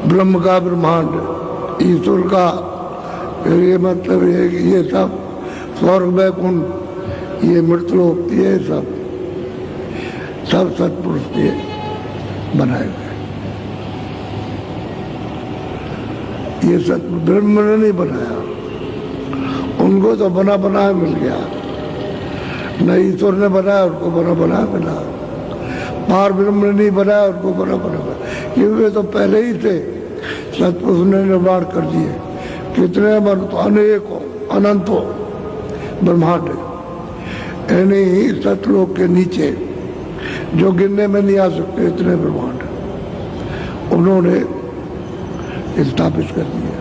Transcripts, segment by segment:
ब्रह्म का ब्रह्मांड, ईश्वर का, ये मतलब है कि ये सब स्वर्ग वैकुंठ, ये मृतलोक, ये सब सत्पुरुष के बनाए गए। ये सत्पुरुष ब्रह्म ने नहीं बनाया, उनको तो बना बनाया मिल गया। न ईश्वर ने बनाया, उनको बना बनाया मिला। पार ब्रह्म ने नहीं बनाया, उनको बना बनाया, क्योंकि वे तो पहले ही थे। सत्पुरुष ने निर्माण कर दिए कितने अनेकों अनंतों ब्रह्मांड, यानी सतलोक के नीचे जो गिनने में नहीं आ सकते इतने ब्रह्मांड उन्होंने स्थापित कर दिया।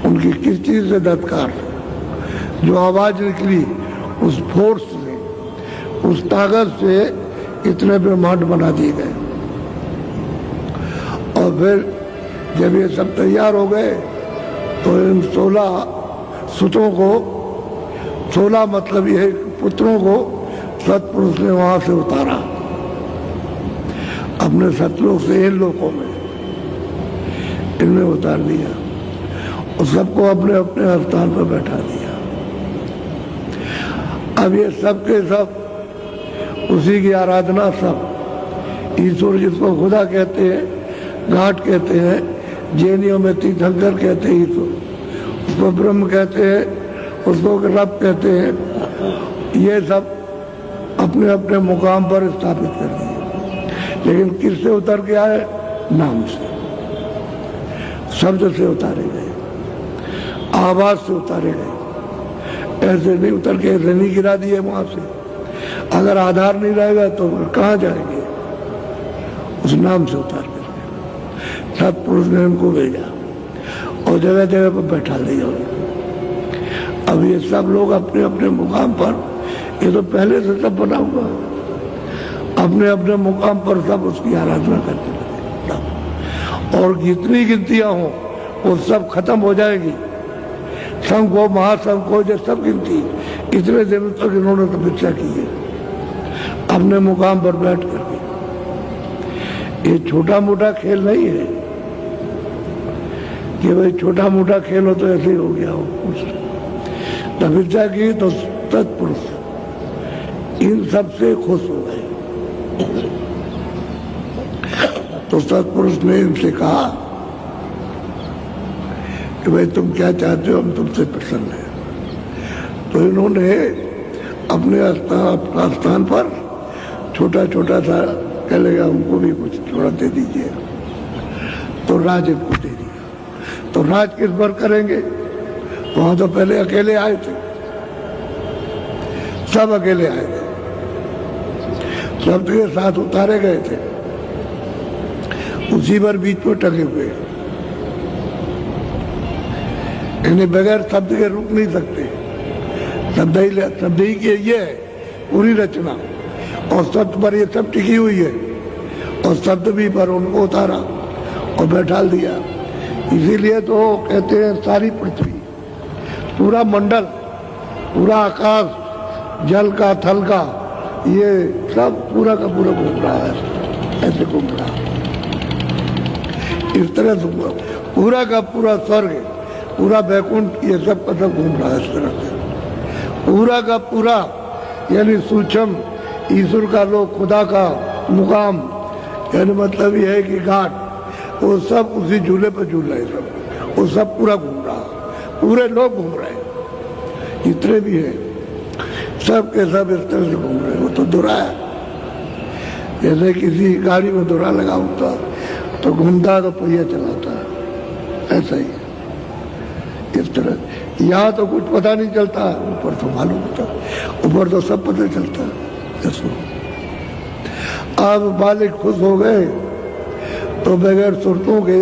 उनकी किस चीज से धत्कार, जो आवाज निकली उस फोर्स से, उस ताकत से इतने ब्रह्मांड बना दिए गए। और फिर जब ये सब तैयार हो गए तो इन 16 सुतों को, 16 मतलब ये पुत्रों को सत्पुरुष ने वहां से उतारा अपने सतलोक से इन लोगों में, इनमें उतार दिया और सबको अपने अपने स्थान पर बैठा दिया। अब ये सब के सब उसी की आराधना, सब ईश्वर जिसको खुदा कहते हैं, घाट कहते हैं, जैनियों में तीर्थंकर कहते हैं ईश्वर, उसको ब्रह्म कहते हैं, उसको रब कहते हैं। ये सब अपने अपने मुकाम पर स्थापित कर दिए, लेकिन किससे उतर के आए? नाम से, शब्द से उतारे गए, आवाज से उतारे गए। ऐसे नहीं उतर के, ऐसे नहीं गिरा दिए वहां से। अगर आधार नहीं रहेगा तो कहाँ जाएंगे? उस नाम से उतार करके सत्पुरुष ने उनको भेजा और जगह जगह पर बैठा दिया। अब ये सब लोग अपने अपने मुकाम पर, ये तो पहले से सब बना हुआ, अपने अपने मुकाम पर सब उसकी आराधना करते लगे। और जितनी गिनतियां हों वो सब खत्म हो जाएगी। संघ हो, महासंघ हो, जो सब गिनती इतने दिनों तक इन्होंने तपस्या की है अपने मुकाम पर बैठ करके। ये छोटा मोटा खेल नहीं है कि भाई छोटा मोटा खेल हो तो ऐसे ही हो गया हो। तपस्या की तो सत्पुरुष इन सब से खुश हो गए। तो सत्पुरुष ने इनसे कहा कि भाई तुम क्या चाहते हो, हम तुमसे प्रसन्न हैं। तो इन्होंने अपने स्थान पर छोटा छोटा सा कह लेगा, हमको भी कुछ थोड़ा दे दीजिए। तो राज इनको दे दिया। तो राज किस पर करेंगे? वहां तो पहले अकेले आए थे, सब अकेले आए थे, सब के साथ उतारे गए थे, उसी पर बीच में टके हुए। इन्हें बगैर शब्द के रुक नहीं सकते। शब्द ही की ये है पूरी रचना, और शब्द पर ये सब टिकी हुई है। और शब्द भी पर उनको उतारा और बैठा दिया। इसीलिए तो कहते हैं सारी पृथ्वी, पूरा मंडल, पूरा आकाश, जल का, थल का, ये सब पूरा का पूरा घूम रहा है, ऐसे घूम रहा है। इस तरह से पूरा का पूरा स्वर्ग, पूरा वैकुंठ, ये सब का सब घूम रहा है इस तरह से। पूरा का पूरा यानी सूक्ष्म ईश्वर का लोक, खुदा का मुकाम, यानी मतलब ये है कि घाट, वो सब उसी झूले पर झूल रहे सब, वो सब पूरा घूम रहा, पूरे लोग घूम रहे हैं, जितने भी हैं सब के सब इस तरह से घूम रहे हैं। वो तो दुरा है, जैसे किसी गाड़ी में दुरा लगा होता तो घूमता तो पहिया चलाता है, ऐसा ही इस तरह। यहाँ तो कुछ पता नहीं चलता, ऊपर तो मालूम होता, ऊपर तो सब पता चलता है। अब मालिक खुश हो गए तो बगैर सुरतों के,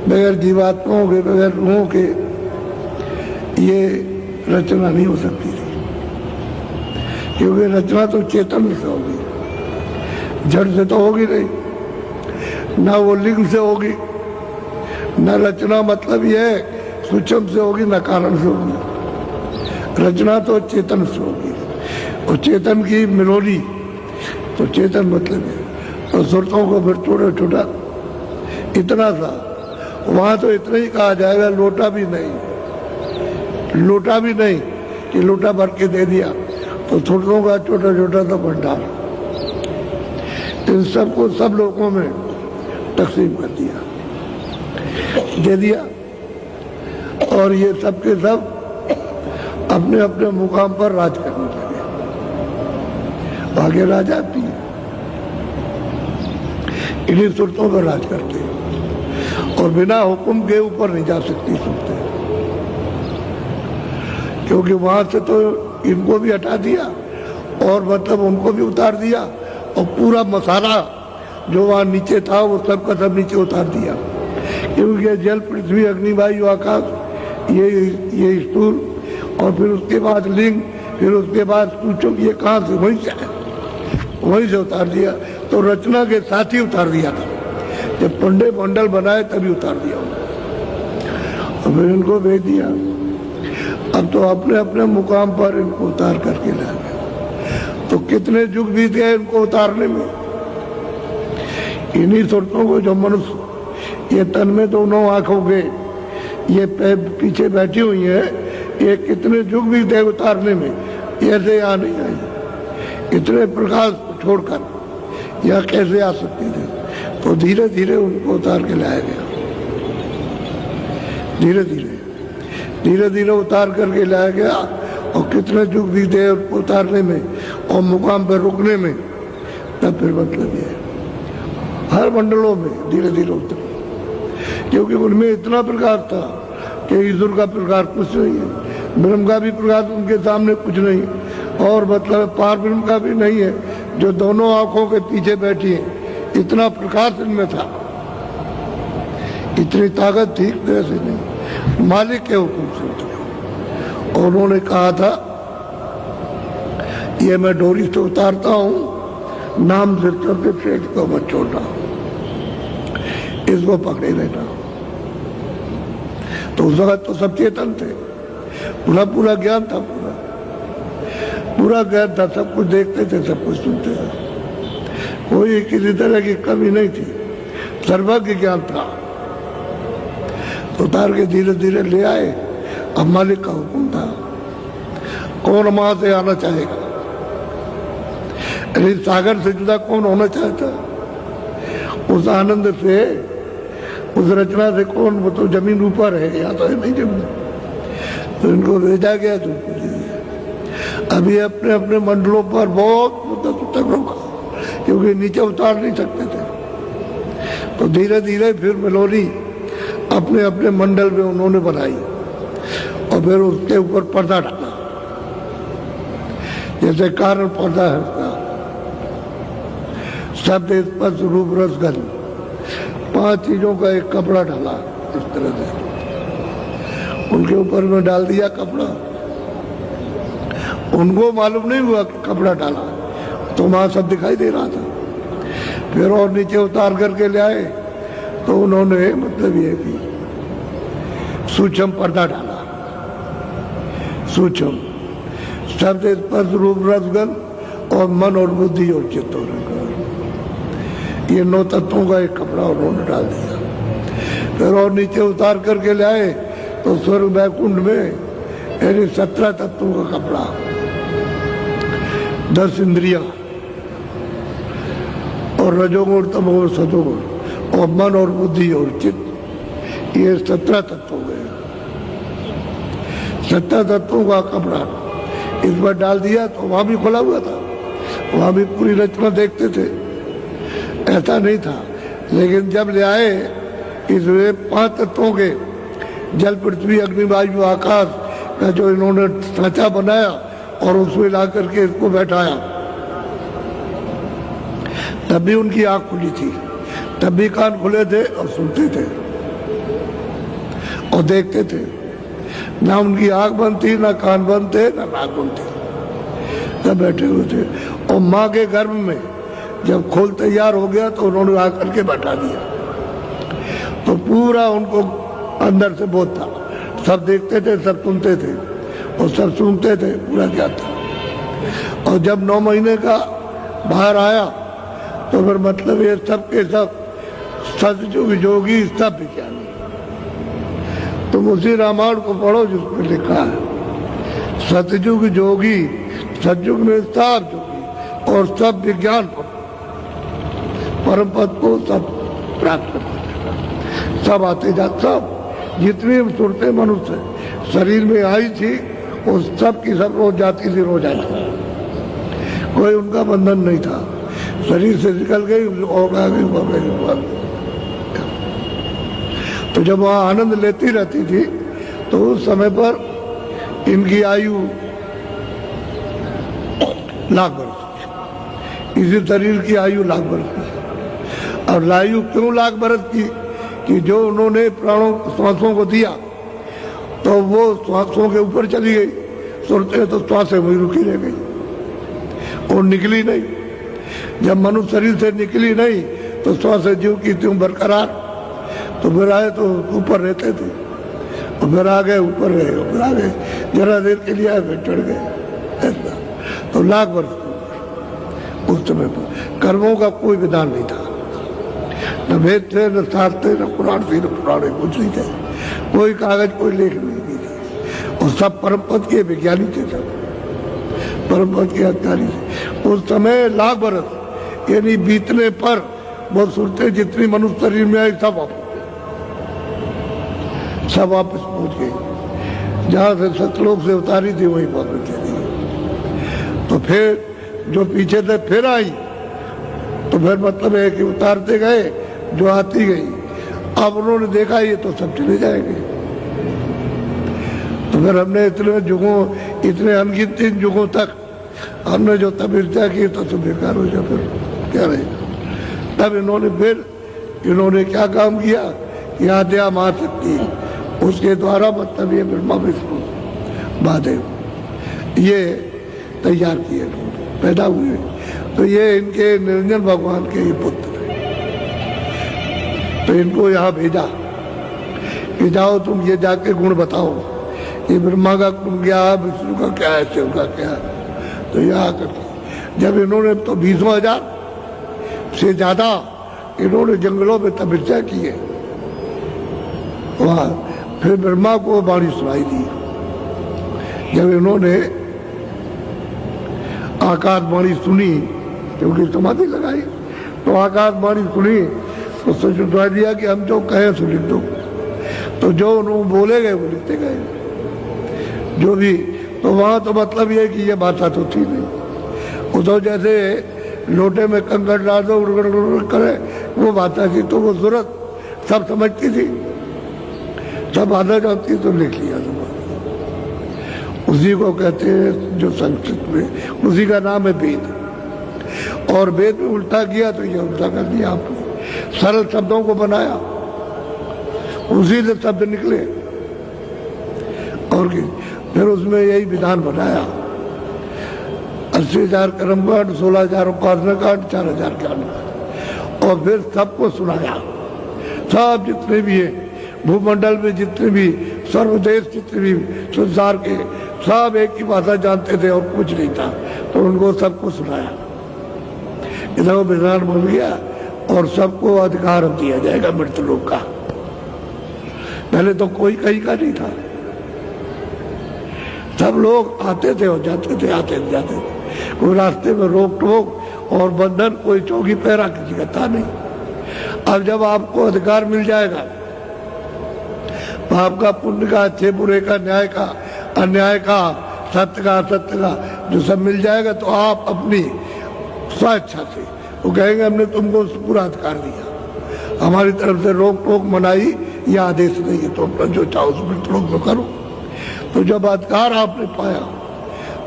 बगैर जीवात्माओं के, बगैर रूहों के ये रचना नहीं हो सकती थी, क्योंकि रचना तो चेतन से होगी, जड़ से तो होगी नहीं, ना वो लिंग से होगी, न रचना मतलब ये सूक्ष्म से होगी, न कारण से होगी। रचना तो चेतन से होगी, और चेतन की मिलोनी तो चेतन मतलब है। और सुरतों को फिर छोटा छोटा इतना सा वहां तो इतना ही कहा जाएगा, लोटा भी नहीं कि लोटा भर के दे दिया, तो थोड़ों का छोटा छोटा तो भंडार, इन सबको सब लोगों में तकसीम कर दिया, दे दिया। और ये सब के सब अपने अपने मुकाम पर राज करने लगे। आगे राजा भी इन्हीं सुरतों पर राज करते हैं और बिना हुक्म के ऊपर नहीं जा सकती सुरतें, क्योंकि वहां से तो इनको भी हटा दिया और मतलब उनको भी उतार दिया, और पूरा मसाला जो वहां नीचे था वो सब का सब नीचे उतार दिया, क्योंकि जल पृथ्वी अग्नि वायु आकाश ये स्थूल, और फिर उसके बाद लिंग, फिर उसके बाद सूक्ष्म, ये कहाँ से वहीं से उतार दिया। तो रचना के साथ ही उतार दिया था, जब पंडे मंडल बनाए तभी उतार दिया, और फिर इनको भेज दिया। अब तो अपने अपने मुकाम पर इनको उतार करके ला गए। तो कितने युग बीत गए इनको उतारने में। इन्हीं सुरतों को जो मनुष्य ये तन में दोनों आंखों के ये पीछे बैठी हुई है, ये कितने युग बीत गए उतारने में, ऐसे यहाँ नहीं आई, इतने प्रकाश छोड़कर यहाँ कैसे आ सकती थी। तो धीरे धीरे उनको उतार के लाया गया, धीरे धीरे उतार करके लाया गया। और कितने युग बीते उनको उतारने में और मुकाम पर रुकने में, तब फिर मतलब ये हर मंडलों में धीरे धीरे उतरे, क्योंकि उनमें इतना प्रकाश था कि ईश्वर का प्रकाश कुछ नहीं है, ब्रह्म का भी प्रकाश उनके सामने कुछ नहीं, और मतलब पार ब्रह्म का भी नहीं है, जो दोनों आंखों के पीछे बैठी है। इतना प्रकाश इनमें था, इतनी ताकत थी, कैसे नहीं, मालिक के हुक्म से उतरे। और उन्होंने कहा था, ये मैं डोरी से उतारता हूं, नाम से सबके पेट को मत छोड़ना, इसको पकड़े रहना। तो उस वक्त तो सब चेतन थे, पूरा ज्ञान था, पूरा ज्ञान था, सब कुछ देखते थे, सब कुछ सुनते थे, कोई किसी तरह की कमी नहीं थी, सर्वज्ञ ज्ञान था। तो उतार के धीरे धीरे ले आए। अब मालिक का हुक्म था, कौन वहां से आना चाहेगा, अरे सागर से जुदा कौन होना चाहता, उस आनंद से, उस रचना से कौन, वो तो जमीन ऊपर है, यहाँ तो है नहीं जमीन। तो इनको भेजा गया, तो अभी अपने अपने मंडलों पर बहुत मुद्दत तक रोका, क्योंकि नीचे उतार नहीं सकते थे। तो धीरे धीरे फिर मेलोडी अपने अपने मंडल में उन्होंने बनाई, और फिर उसके ऊपर पर्दा डाला, जैसे कारण पर्दा है उसका, शब्द स्पर्श रूप रस गंध, 5 चीजों का एक कपड़ा डाला। इस तरह से उनके ऊपर में डाल दिया कपड़ा, उनको मालूम नहीं हुआ कि कपड़ा डाला, तो वहां सब दिखाई दे रहा था। फिर और नीचे उतार करके ले आए, तो उन्होंने मतलब ये कि सूक्ष्म पर्दा डाला, सूक्ष्म शब्द स्पर्श रूप रसगन और मन और बुद्धि और चित्त और ये 9 तत्वों का एक कपड़ा उन्होंने डाल दिया। फिर और नीचे उतार करके ले आए, तो स्वर्ग वैकुंठ में यानी 17 तत्वों का कपड़ा, 10 इंद्रियां और रजोगुण तमोगुण सतोगुण और मन और बुद्धि और चित्त, ये 17 तत्व हो गए। 17 तत्वों का कपड़ा इस बार डाल दिया, तो वहां भी खुला हुआ था, वहां भी पूरी रचना देखते थे, ऐसा नहीं था। लेकिन जब ले आए इसमें 5 तत्वों के जल पृथ्वी अग्नि वायु आकाश का जो इन्होंने ढांचा बनाया और उसमें ला करके इसको बैठाया, तब भी उनकी आंख खुली थी, तब भी कान खुले थे और सुनते थे और देखते थे। ना उनकी आंख बंद थी, ना कान बंद थे, ना नाक बंद थी, सब बैठे हुए थे। और माँ के गर्भ में जब खोल तैयार हो गया, तो उन्होंने आकर के बैठा दिया, तो पूरा उनको अंदर से बोध था, सब देखते थे, सब सुनते थे और सब सुनते थे, पूरा क्या था। और जब 9 महीने का बाहर आया, तो फिर मतलब ये सब के सब सतयुग जोगी सब विज्ञानी, तुम उसी रामायण को पढ़ो जिसमें लिखा है सतयुग जोगी, सतयुग में सार जोगी और सब विज्ञान पर परम पद को सब प्राप्त करते, सब आते जाते, सब जितनी सूरतें मनुष्य शरीर में आई थी वो सब की सब रोज जाती थी, रोज आई थी, कोई उनका बंधन नहीं था। शरीर से निकल गई और आ गई। तो जब वहाँ आनंद लेती रहती थी तो उस समय पर इनकी आयु लाख वर्ष, इसी शरीर की आयु लाख वर्ष की। और आयु क्यों लाख वर्ष की? कि जो उन्होंने प्राणों श्वासों को दिया तो वो श्वासों के ऊपर चली गई, सुनते तो श्वासें वही रुकी रह गई और निकली नहीं। जब मनुष्य शरीर से निकली नहीं तो श्वासें जीव की त्यों बरकरार, तो फिर आए तो ऊपर रहते थे और फिर आ गए ऊपर रहे और फिर आ गए, जरा देर के लिए आए फिर चढ़ गए। ऐसा तो लाख वर्ष उस समय पर कर्मों का कोई विधान नहीं था, न वेद थे, न शास्त्र थे, न पुराण थी, न पुराणे कुछ नहीं थे, कोई कागज कोई लेख नहीं थी। और सब परम पद के विज्ञानी थे, सब परम पद के अधिकारी थे। उस समय लाख बरस यानी बीतने पर वो सुरते जितनी मनुष्य शरीर में आई सब वापस पहुंच गई, जहां से सतलोक से उतारी थी वहीं वापस चली गई। तो फिर जो पीछे थे फिर आई, तो फिर मतलब है कि उतारते गए जो आती गई। अब उन्होंने देखा ये तो सब चले जाएंगे, तो फिर हमने इतने युगों, इतने अनगिनत युगों तक हमने जो तपस्या की तो सब बेकार हो जाए, फिर क्या रहेगा। तब इन्होंने क्या काम किया कि आद्या महाशक्ति, उसके द्वारा मतलब ये ब्रह्मा विष्णु महादेव ये तैयार किए, पैदा हुए। तो ये इनके निरंजन भगवान के ये पुत्र हैं। तो इनको यहाँ भेजा कि जाओ तुम ये जाके गुण बताओ, ये ब्रह्मा का गुण क्या है, विष्णु का क्या है, शिव का क्या है। तो यहाँ करके जब इन्होंने तो 20,000 से ज्यादा इन्होंने जंगलों में तपस्या की है, वहाँ फिर ब्रह्मा को वाणी सुनाई दी। जब इन्होंने आकाशवाणी सुनी, क्योंकि समाधि लगाई, तो आकाशवाणी सुनी तो सुना दिया कि हम जो कहें सो लिख दो। तो जो उन्होंने बोले गए वो लिखते गए जो भी। तो वहाँ तो मतलब ये कि ये भाषा तो थी नहीं, वो तो जैसे लोटे में कंकड़ डाल दो करे वो भाषा थी। तो वो जरूरत सब समझती थी, सब आधा जानती तो लिख लिया। उसी को कहते हैं जो संस्कृत में, उसी का नाम है वेद। और वेद में उल्टा किया तो ये उल्टा कर दिया आपने, सरल शब्दों को बनाया, उसी से शब्द निकले। और फिर उसमें यही विधान बनाया, 80,000 कर्मकांड, 16,000 उपासना कांड, 4,000 ज्ञान कांड। और फिर सबको सुनाया, सब जितने भी है भूमंडल में, जितने भी सर्वदेश, जितने भी संसार के, सब एक ही भाषा जानते थे और कुछ नहीं था। तो उनको सबको सुनाया, इधर वो विधान बन गया और सबको अधिकार दिया जाएगा मृत्यु लोक का। पहले तो कोई कहीं का नहीं था, सब लोग आते थे और जाते थे, आते थे जाते थे, कोई रास्ते में रोक टोक और बंधन कोई चौकी पैरा किसी का था नहीं। अब जब आपको अधिकार मिल जाएगा, पाप का, पुण्य का, अच्छे बुरे का, न्याय का, अन्याय का, सत्य का, असत्य का, जो सब मिल जाएगा, तो आप अपनी स्वेच्छा से वो कहेंगे हमने तुमको पूरा अधिकार दिया, हमारी तरफ से रोक टोक मनाई या आदेश नहीं है, तो अपना जो चाहो उसमें तो करो। तो जब अधिकार आपने पाया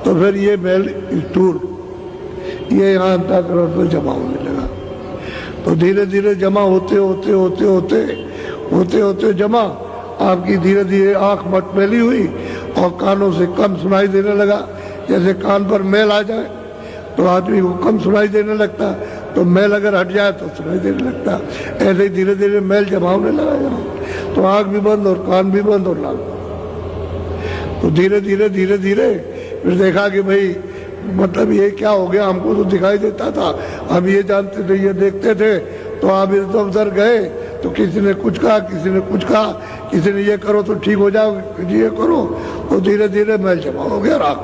तो फिर ये मेल स्टूल ये यहाँ अंतःकरण में जमा होने लगा। तो धीरे धीरे जमा होते होते होते होते होते होते जमा, आपकी धीरे धीरे आंख मटमैली हुई और कानों से कम सुनाई देने लगा। जैसे कान पर मैल आ जाए तो आदमी को कम सुनाई देने लगता, तो मैल अगर हट जाए तो सुनाई देने लगता। ऐसे ही धीरे धीरे मैल जमा होने लगा यहाँ, तो आंख भी बंद और कान भी बंद और लाल। तो धीरे धीरे धीरे धीरे फिर देखा कि भाई मतलब ये क्या हो गया, हमको तो दिखाई देता था, हम ये जानते थे, ये देखते थे, तो आप इधर उधर गए तो किसी ने कुछ कहा, किसी ने कुछ कहा, किसी ने ये करो तो ठीक हो जाओ, ये करो तो धीरे धीरे मैल जमा हो गया राख।